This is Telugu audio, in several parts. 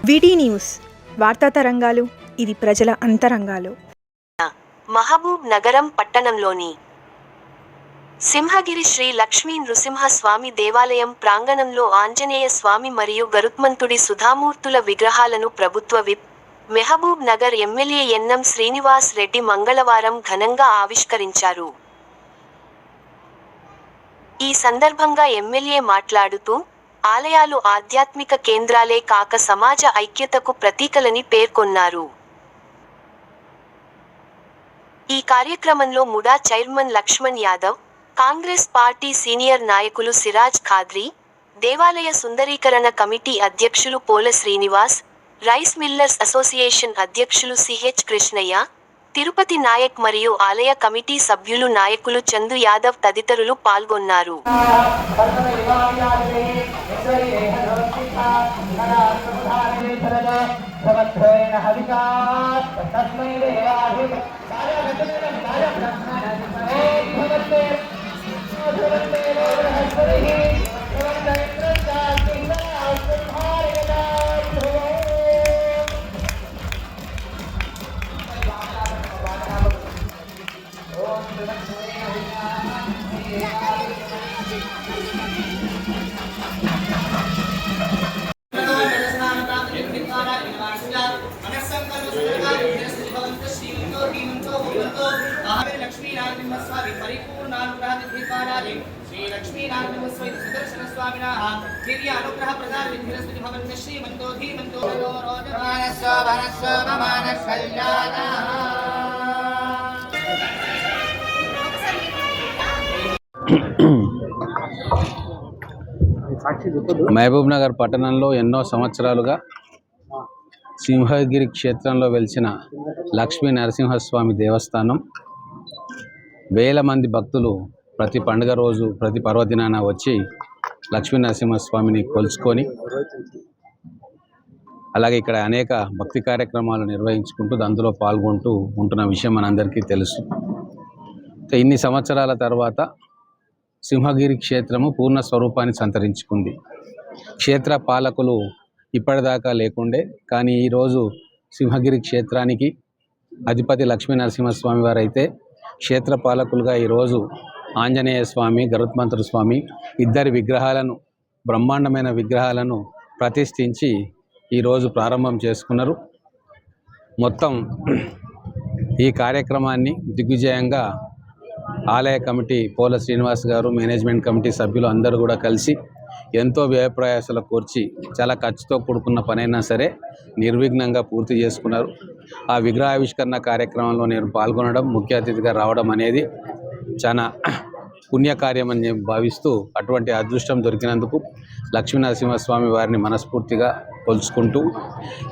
వీటీ న్యూస్ వార్తా తరంగాలు. ఇది ప్రజల అంతరంగాలు. మహబూబ్ నగరం పట్టణంలోని సింహగిరి శ్రీ లక్ష్మీ నృసింహస్వామి దేవాలయం ప్రాంగణంలో ఆంజనేయ స్వామి మరియు గరుత్మంతుడి సుధామూర్తుల విగ్రహాలను ప్రభుత్వ విప్, మహబూబ్ నగర్ ఎమ్మెల్యే ఎన్నం శ్రీనివాస్ రెడ్డి మంగళవారం ఘనంగా ఆవిష్కరించారు. ఈ సందర్భంగా ఎమ్మెల్యే మాట్లాడుతూ, ఆలయాలు ఆధ్యాత్మిక కేంద్రాలే కాక సమాజ ఐక్యతకు ప్రతీకలని పేర్కొన్నారు. ఈ కార్యక్రమంలో MUDA chairman Lakshman Yadav, Congress party senior నాయకులు సిరాజ్ ఖాద్రీ, దేవాలయ సుందరీకరణ కమిటీ అధ్యక్షులు Pola Srinivas, rice millers association అధ్యక్షులు సిహెచ్ కృష్ణయ్య, తిరుపతి నాయక్ మరియు ఆలయ కమిటీ సభ్యులు నాయకులు చందు యాదవ్ తదితరులు పాల్గొన్నారు. శ్రీ లక్ష్మీనారాయణస్వామి సుదర్శన స్వామినః దివ్య అనుగ్రహ ప్రదాన విద్యస్తి భవంత శ్రీమంతో ధీమంతో రోజమానస్వ వనస్వ మమానః కళ్యాణః. మహబూబ్ నగర్ పట్టణంలో ఎన్నో సంవత్సరాలుగా సింహగిరి క్షేత్రంలో వెలిసిన లక్ష్మీ నరసింహస్వామి దేవస్థానం వేల మంది భక్తులు ప్రతి పండుగ రోజు ప్రతి పర్వదినాన వచ్చి లక్ష్మీ నరసింహస్వామిని కొలుచుకొని అలాగే ఇక్కడ అనేక భక్తి కార్యక్రమాలు నిర్వహించుకుంటూ అందులో పాల్గొంటూ ఉంటున్న విషయం మనందరికీ తెలుసు. ఇన్ని సంవత్సరాల తర్వాత సింహగిరి క్షేత్రము పూర్ణ స్వరూపాన్ని సంతరించుకుంది. క్షేత్ర పాలకులు ఇప్పటిదాకా లేకుండే, కానీ ఈరోజు సింహగిరి క్షేత్రానికి అధిపతి లక్ష్మీ నరసింహస్వామి వారు అయితే క్షేత్ర పాలకులుగా ఈరోజు ఆంజనేయ స్వామి, గరుత్మంతుడు స్వామి ఇద్దరి విగ్రహాలను, బ్రహ్మాండమైన విగ్రహాలను ప్రతిష్ఠించి ఈరోజు ప్రారంభం చేసుకున్నారు. మొత్తం ఈ కార్యక్రమాన్ని దిగ్విజయంగా ఆలయ కమిటీ పోల శ్రీనివాస్ గారు, మేనేజ్మెంట్ కమిటీ సభ్యులు అందరూ కూడా కలిసి ఎంతో వ్యయప్రయాసాలు కూర్చి చాలా ఖర్చుతో కూడుకున్న పనైనా సరే నిర్విఘ్నంగా పూర్తి చేసుకున్నారు. ఆ విగ్రహావిష్కరణ కార్యక్రమంలో నేను పాల్గొనడం, ముఖ్య అతిథిగా రావడం అనేది చాలా పుణ్యకార్యం అని భావిస్తూ అటువంటి అదృష్టం దొరికినందుకు లక్ష్మీ నరసింహస్వామి వారిని మనస్ఫూర్తిగా కొలుచుకుంటూ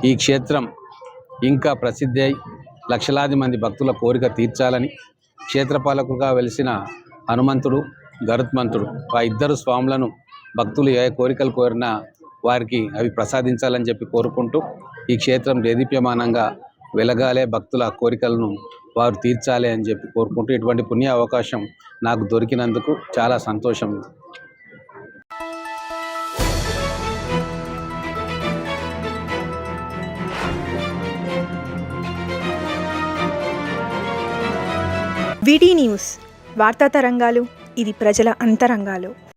ఈ క్షేత్రం ఇంకా ప్రసిద్ధి అయి లక్షలాది మంది భక్తుల కోరిక తీర్చాలని, క్షేత్రపాలకుగా వెలిసిన హనుమంతుడు, గరుత్మంతుడు ఆ ఇద్దరు స్వాములను భక్తులు ఏ కోరికలు కోరినా వారికి అవి ప్రసాదించాలని చెప్పి కోరుకుంటూ ఈ క్షేత్రం దేదీప్యమానంగా వెలగాలే, భక్తుల కోరికలను వారు తీర్చాలి అని చెప్పి కోరుకుంటూ ఇటువంటి పుణ్య అవకాశం నాకు దొరికినందుకు చాలా సంతోషం. వీటీ న్యూస్ వార్తా తరంగాలు. ఇది ప్రజల అంతరంగాలు.